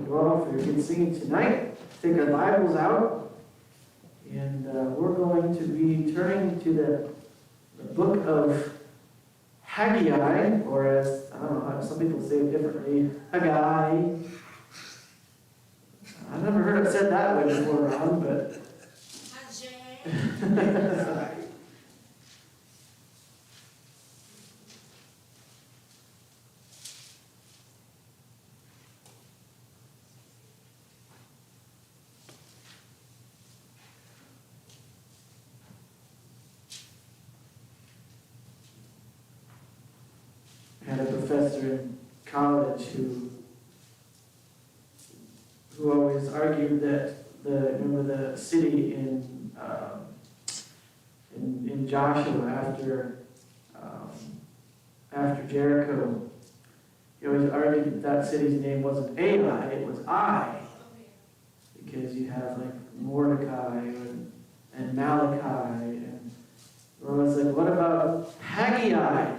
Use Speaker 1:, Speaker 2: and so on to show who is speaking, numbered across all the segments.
Speaker 1: you all for your good singing tonight. Take our Bibles out, and we're going to be turning to the book of Haggai, or as, I don't know, how some people say it differently, Haggai. I've never heard it said that way before, Ron, but... I had a professor in college who always argued that the city in Joshua after Jericho, he always argued that city's name wasn't Ai, it was Ai, because you have like Mordecai and Malachi, and I was like, what about Haggai?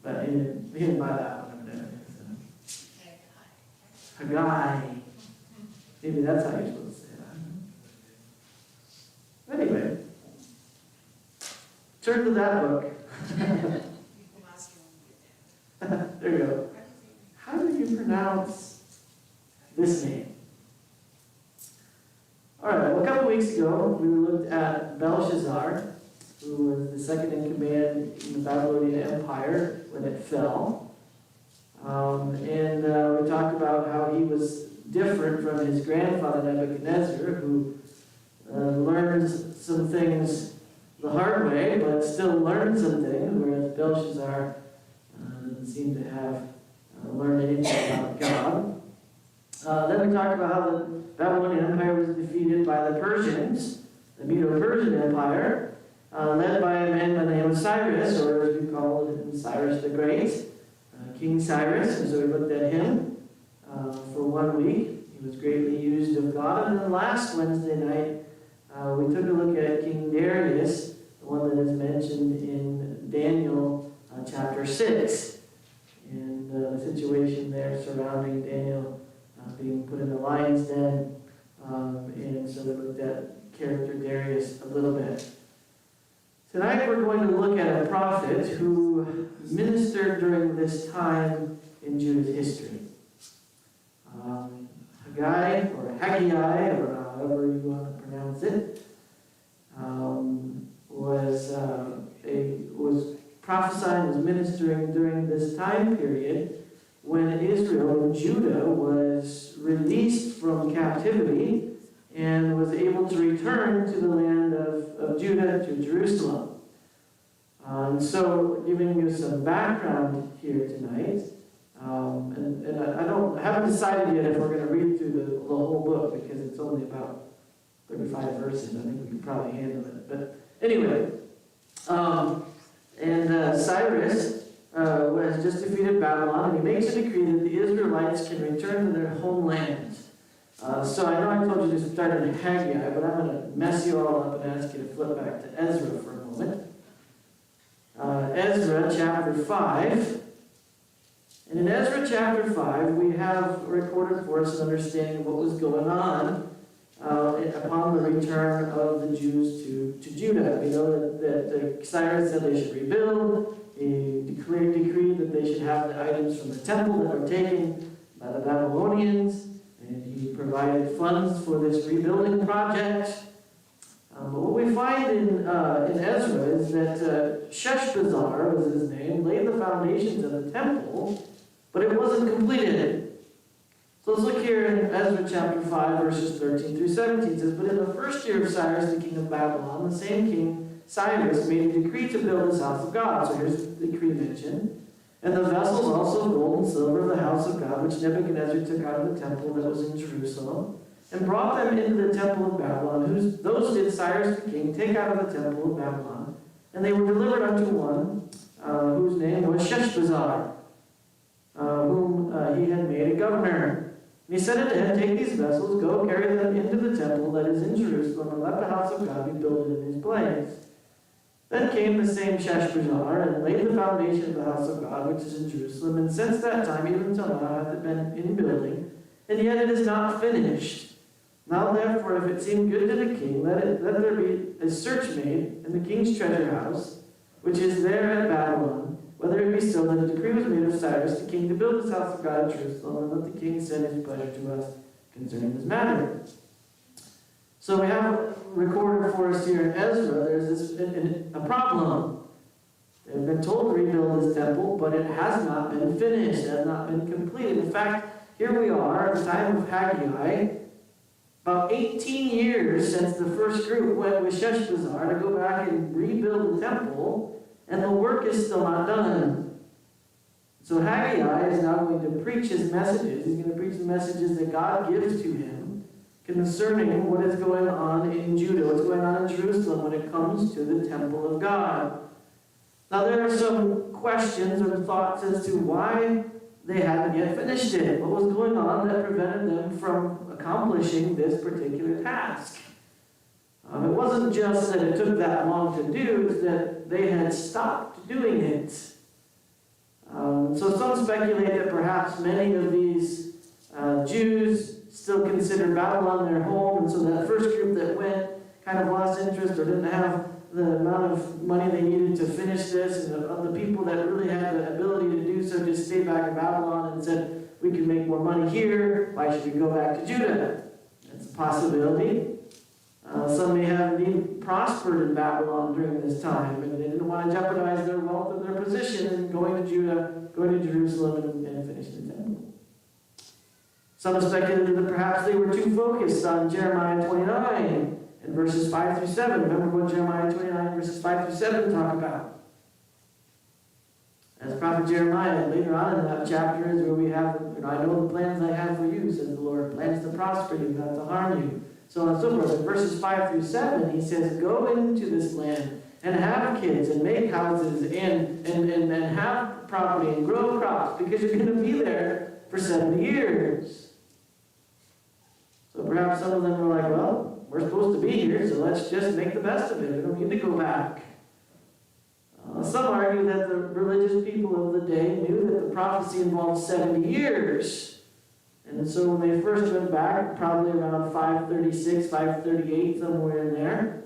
Speaker 1: But he didn't buy that one. Haggai. Maybe that's how you're supposed to say that. Anyway, turn to that book. There you go. How do you pronounce this name? All right, well, a couple weeks ago, we looked at Belshazzar, who was the second in command in the Babylonian Empire when it fell. And we talked about how he was different from his grandfather Nebuchadnezzar, who learned some things the hard way, but still learned some things, whereas Belshazzar doesn't seem to have learned anything about God. Then we talked about how the Babylonian Empire was defeated by the Persians, the Medo-Persian Empire, led by a man by the name of Cyrus, or as we call him, Cyrus the Great, King Cyrus. And so we looked at him for 1 week. He was greatly used of God. And then last Wednesday night, we took a look at King Darius, the one that is mentioned in Daniel chapter 6, and the situation there surrounding Daniel being put in the lion's den. And so we looked at character Darius a little bit. Tonight we're going to look at a prophet who ministered during this time in Judah's history. Haggai, or Haggai, or however you want to pronounce it, was prophesying, was ministering during this time period when Israel and Judah was released from captivity and was able to return to the land of Judah, to Jerusalem. And so, giving you some background here tonight, and I haven't decided yet if we're going to read through the whole book, because it's only about 35 verses. I think we can probably handle it. But anyway, Cyrus has just defeated Babylon, and he makes a decree that the Israelites can return to their homeland. So I know I told you to start in Haggai, but I'm going to mess you all up and ask you to flip back to Ezra for a moment. Ezra chapter 5. And in Ezra chapter 5, we have recorded for us an understanding of what was going on upon the return of the Jews to Judah. We know that Cyrus said they should rebuild. He decreed that they should have the items from the temple that were taken by the Babylonians. And he provided funds for this rebuilding project. But what we find in Ezra is that Sheshbazzar was his name, laid the foundations of the temple, but it wasn't completed. So let's look here in Ezra chapter 5, verses 13 through 17. It says, "But in the first year of Cyrus, the king of Babylon, the same king Cyrus made a decree to build his house of God." So here's the decree mentioned. "And the vessels also of gold and silver of the house of God, which Nebuchadnezzar took out of the temple that was in Jerusalem, and brought them into the temple of Babylon. Those did Cyrus the king take out of the temple of Babylon. And they were delivered unto one whose name was Sheshbazzar, whom he had made a governor. And he said unto him, Take these vessels, go carry them into the temple that is in Jerusalem, and let the house of God be built in his place. Then came the same Sheshbazzar, and laid the foundation of the house of God, which is in Jerusalem. And since that time, even until now, hath it been in building. and yet it is not finished. Now therefore, if it seem good to the king, let there be a search made in the king's treasure house, which is there at Babylon, whether it be so that a decree was made of Cyrus the king to build this house of God at Jerusalem, and let the king send his pleasure to us concerning this matter. So we have recorded for us here in Ezra, there's a problem. They've been told to rebuild this temple, but it has not been finished, it has not been completed. In fact, here we are at the time of Haggai, about 18 years since the first group went with Sheshbazzar to go back and rebuild the temple, and the work is still not done. So Haggai is now going to preach his messages. He's going to preach the messages that God gives to him concerning what is going on in Judah, what's going on in Jerusalem when it comes to the temple of God. Now there are some questions or thoughts as to why they hadn't yet finished it. What was going on that prevented them from accomplishing this particular task? It wasn't just that it took that long to do, it's that they had stopped doing it. So some speculate that perhaps many of these Jews still considered Babylon their home, and so that first group that went kind of lost interest or didn't have the amount of money they needed to finish this, and the people that really had the ability to do so just stayed back in Babylon and said, we can make more money here, why should we go back to Judah? That's a possibility. Some may have indeed prospered in Babylon during this time, and they didn't want to jeopardize their wealth or their position in going to Judah, going to Jerusalem, and finishing the temple. Some have speculated that perhaps they were too focused on Jeremiah 29 and verses 5 through 7. Remember what Jeremiah 29 verses 5 through 7 talk about. As prophet Jeremiah, later on in that chapter is where we have, I know the plans I have for you, says the Lord, plans to prosper you, not to harm you. So on and so forth. In verses 5 through 7, he says, go into this land and have kids and make houses and have property and grow crops, because you're going to be there for 70 years. So perhaps some of them were like, well, we're supposed to be here, so let's just make the best of it. We don't need to go back. Some argue that the religious people of the day knew that the prophecy involved 70 years. And so when they first went back, probably around 536, 538, somewhere in there,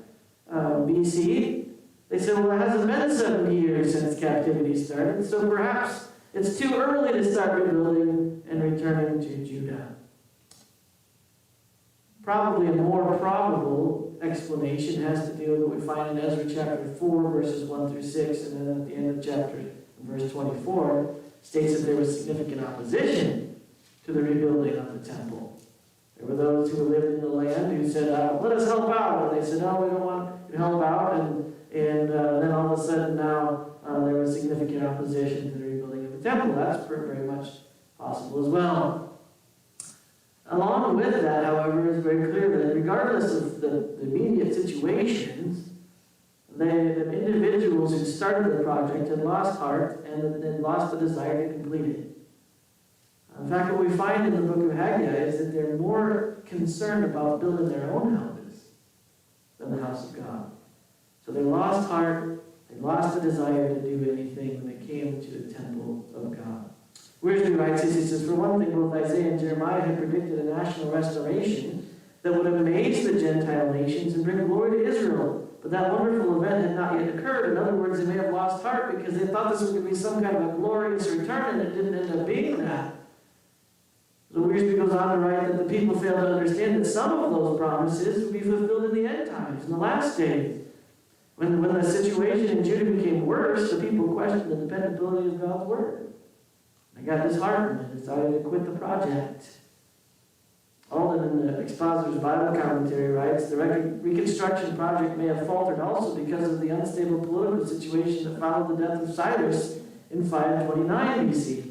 Speaker 1: BC, they said, well, it hasn't been 70 years since captivity started, so perhaps it's too early to start rebuilding and returning to Judah. Probably a more probable explanation has to do with what we find in Ezra chapter 4, verses 1 through 6, and then at the end of chapter, verse 24, states that there was significant opposition to the rebuilding of the temple. There were those who lived in the land who said, let us help out. And they said, no, we don't want to help out. And then all of a sudden now there was significant opposition to the rebuilding of the temple. That's very much possible as well. Along with that, however, it's very clear that regardless of the immediate situations, the individuals who started the project had lost heart and lost the desire to complete it. In fact, what we find in the book of Haggai is that they're more concerned about building their own houses than the house of God. So they lost heart, they lost the desire to do anything when they came to the temple of God. Wiersbe writes this, he says, for one thing, both Isaiah and Jeremiah had predicted a national restoration that would amaze the Gentile nations and bring glory to Israel. But that wonderful event had not yet occurred. In other words, they may have lost heart because they thought this was going to be some kind of a glorious return, and it didn't end up being that. So Wiersbe goes on to write that the people failed to understand that some of those promises would be fulfilled in the end times, in the last days. When the situation in Judah became worse, the people questioned the dependability of God's word. They got disheartened and decided to quit the project. Alden, in the Expositor's Bible Commentary, writes, the Reconstruction project may have faltered also because of the unstable political situation that followed the death of Cyrus in 529 BC.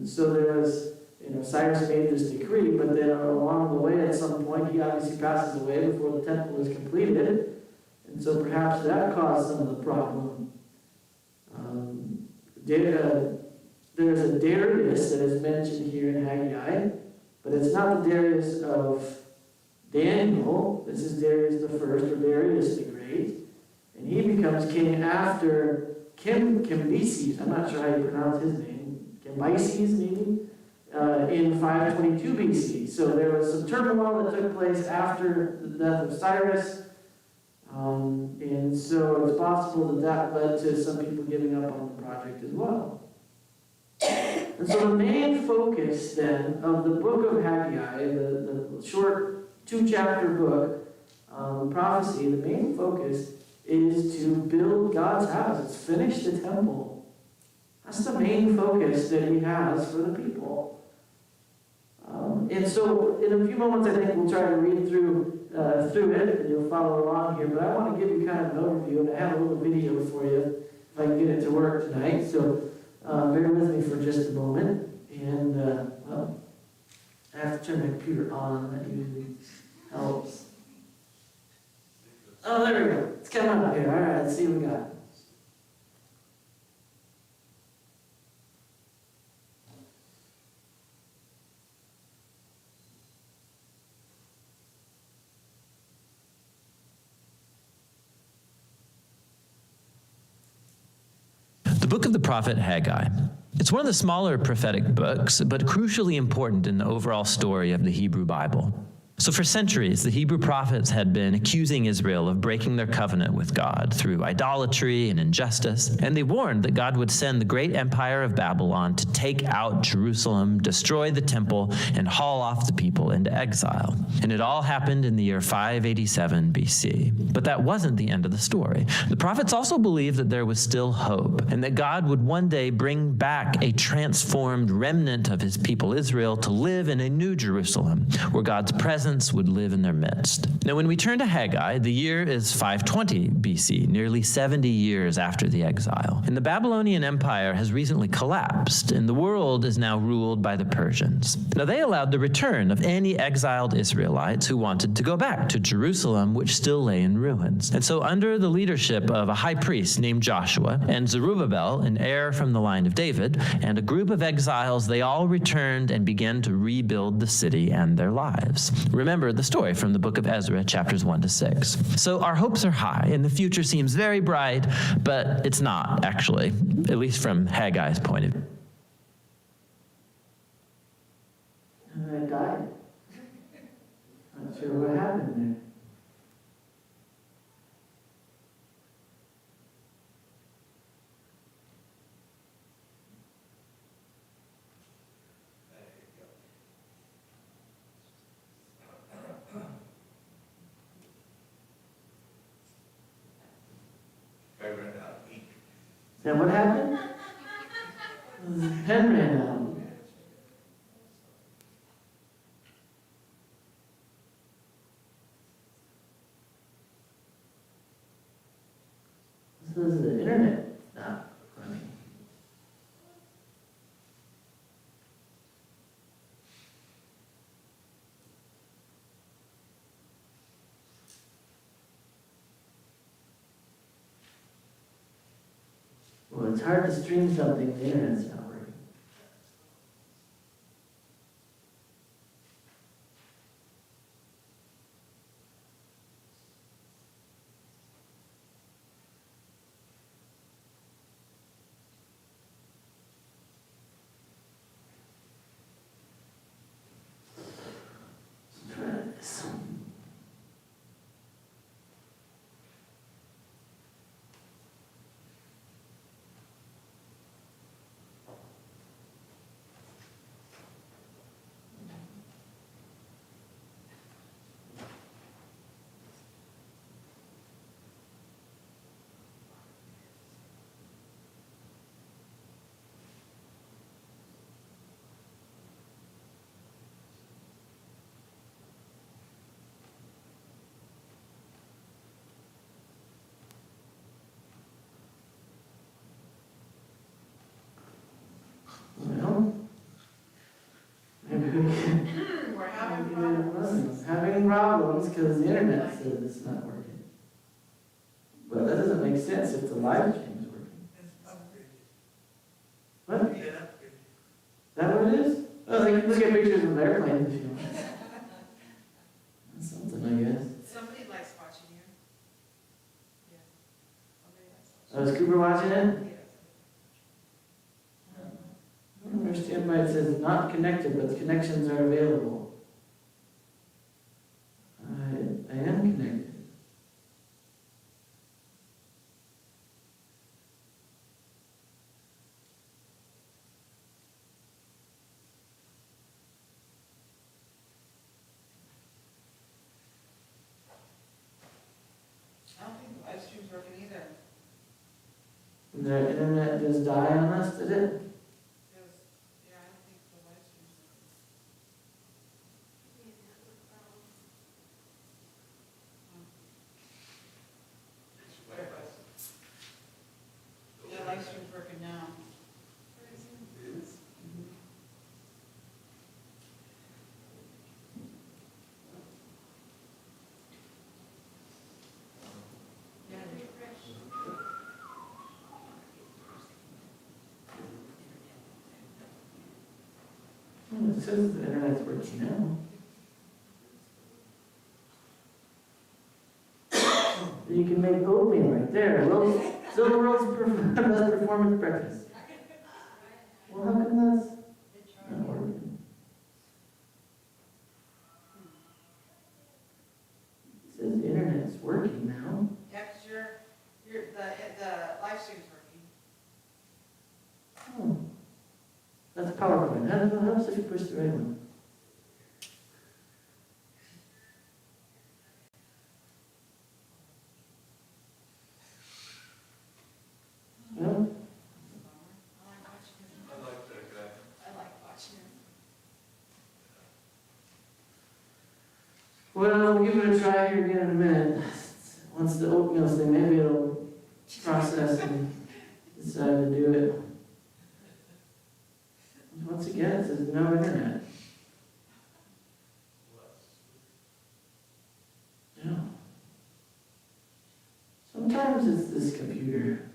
Speaker 1: So there was, Cyrus made this decree, but then along the way at some point he obviously passes away before the temple is completed. And so perhaps that caused some of the problem. There's a Darius that is mentioned here in Haggai, but it's not the Darius of Daniel. This is Darius the First, or Darius the Great. And he becomes king after Cambyses. I'm not sure how you pronounce his name. Cambyses, maybe? In 522 BC. So there was some turmoil that took place after the death of Cyrus. And so it's possible that that led to some people giving up on the project as well. And so the main focus then of the book of Haggai, the short 2-chapter book, prophecy, the main focus is to build God's house. It's finish the temple. That's the main focus that he has for the people. And so in a few moments, I think we'll try to read through it, and you'll follow along here. But I want to give you kind of an overview, and I have a little video for you if I can get it to work tonight. So bear with me for just a moment. And, well, I have to turn my computer on. That usually helps. Oh, there we go. It's coming up here. All right, let's see what we got.
Speaker 2: The book of the prophet Haggai. It's one of the smaller prophetic books, but crucially important in the overall story of the Hebrew Bible. So for centuries, the Hebrew prophets had been accusing Israel of breaking their covenant with God through idolatry and injustice, and they warned that God would send the great empire of Babylon to take out Jerusalem, destroy the temple, and haul off the people into exile. And it all happened in the year 587 BC. But that wasn't the end of the story. The prophets also believed that there was still hope, and that God would one day bring back a transformed remnant of his people Israel to live in a new Jerusalem, where God's presence would live in their midst. Now, when we turn to Haggai, the year is 520 BC, nearly 70 years after the exile. And the Babylonian Empire has recently collapsed, and the world is now ruled by the Persians. Now, they allowed the return of any exiled Israelites who wanted to go back to Jerusalem, which still lay in ruins. And so, under the leadership of a high priest named Joshua, and Zerubbabel, an heir from the line of David, and a group of exiles, they all returned and began to rebuild the city and their lives. Remember the story from the book of Ezra, chapters 1 to 6. So our hopes are high, and the future seems very bright, but it's not, actually, at least from Haggai's point of view.
Speaker 1: And I died. Not sure what happened there. Is that what happened? The pen ran out. This is the internet not running. Well, it's hard to stream something, the internet's not working. Let's try this. Well, maybe we can.
Speaker 3: We're having problems.
Speaker 1: Having problems because the internet says it's not working. But that doesn't make sense if the live stream is working. What? Is that what it is? Oh, they can look at pictures of airplanes if you want. That's something, I guess.
Speaker 3: Somebody likes watching you. Yeah. Somebody likes
Speaker 1: Oh,
Speaker 3: watching
Speaker 1: is Cooper watching it?
Speaker 3: you.
Speaker 1: I don't understand why it says not connected, but the connections are available. I am connected.
Speaker 3: I don't think the live stream's working either.
Speaker 1: The internet just died on us, did it?
Speaker 3: Because, yeah, I don't think the live stream's working. Yeah, live stream's working now. Yeah,
Speaker 1: It says the internet's working now. You can make oatmeal right there. Still the world's best performance breakfast. Well, how come that's not working? It says the internet's working now.
Speaker 3: yeah, because the live stream's working.
Speaker 1: Oh. That's PowerPoint. How else did you push the right one? No?
Speaker 3: I like watching it.
Speaker 4: I like that guy.
Speaker 3: I like watching it.
Speaker 1: Well, we'll give it a try here again in a minute. Once the oatmeal's thing, maybe it'll process and decide to do it. Once again, it says no internet. Yeah. Sometimes it's this computer.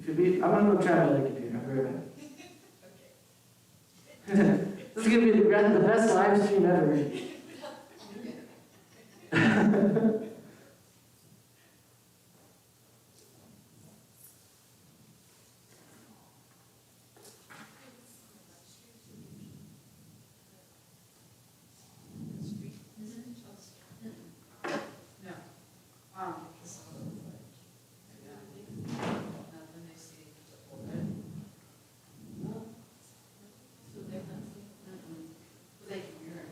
Speaker 1: I'm gonna go try my other computer. I'll be right back. This is gonna be the best live stream ever.
Speaker 3: No. Nothing they see. They can hear it.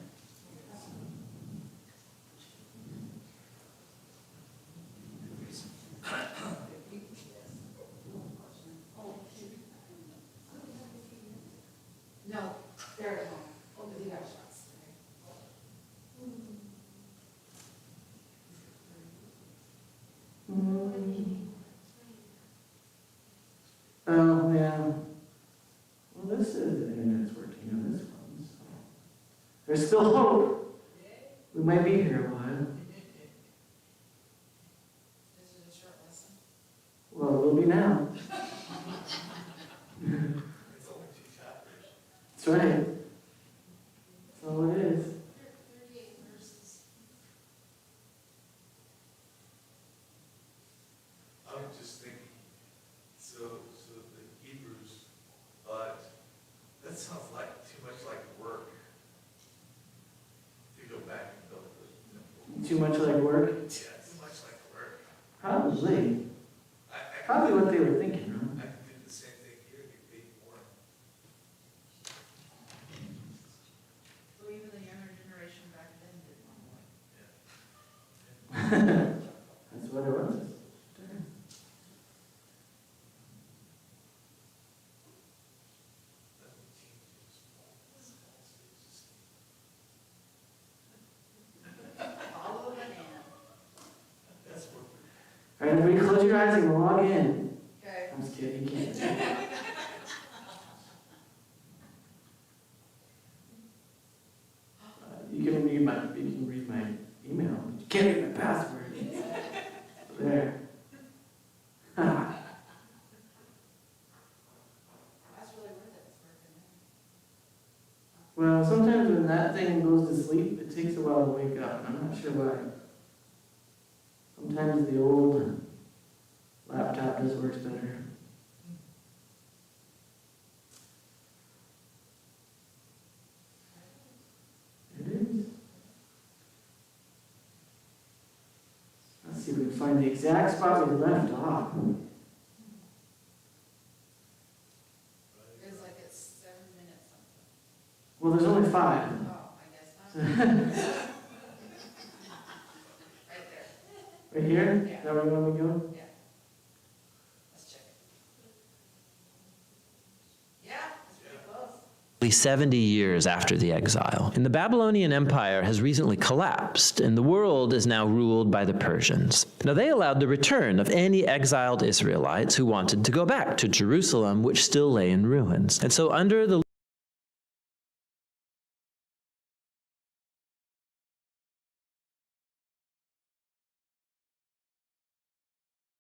Speaker 3: No, they're at home. Oh, they got shots today.
Speaker 1: Oh, yeah. Well, this is the internet's working on this one, so. There's still hope. We might be here a while.
Speaker 3: This is a short lesson.
Speaker 1: Well, we'll be now.
Speaker 4: It's only 2 chapters.
Speaker 1: That's right. That's all it is.
Speaker 3: 38 verses.
Speaker 4: I was just thinking, so the Hebrews, but that sounds like too much like work to go back and build the temple.
Speaker 1: Too much like work?
Speaker 4: Yeah, too much like work.
Speaker 1: Probably.
Speaker 4: I
Speaker 1: Probably what they were thinking,
Speaker 4: I
Speaker 1: huh?
Speaker 4: could do the same thing here, get paid more.
Speaker 3: So even the younger generation back then did want more.
Speaker 1: That's what it was.
Speaker 4: That would change things. Small stages.
Speaker 3: Follow the man.
Speaker 4: That's what
Speaker 1: All right, everybody close your eyes and log in.
Speaker 3: Okay.
Speaker 1: I'm just kidding, you can't. You can read my email. You can't read my password. There.
Speaker 3: That's really worth it. It's working.
Speaker 1: Well, sometimes when that thing goes to sleep, it takes a while to wake up, and I'm not sure why. Sometimes the old laptop just works better. see if we can find the exact spot we left off.
Speaker 3: It's like it's 7 minutes something.
Speaker 1: Well, there's only 5.
Speaker 3: Oh, I guess not. Right there.
Speaker 1: Right here?
Speaker 3: Yeah.
Speaker 1: Is that where we want to go?
Speaker 3: Yeah. Let's check it. Yeah, it's pretty close.
Speaker 2: 70 years after the exile. And the Babylonian Empire has recently collapsed, and the world is now ruled by the Persians. Now, they allowed the return of any exiled Israelites who wanted to go back to Jerusalem, which still lay in ruins. And so under the